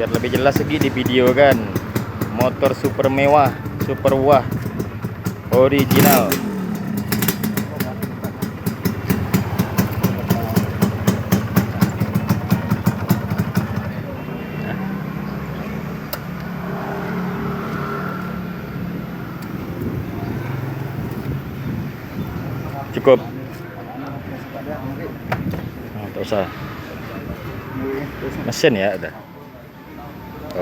biar lebih jelas lagi di video kan. Motor super mewah, super wah, original. Cukup. Nah, tak usah. Mesin ya ada.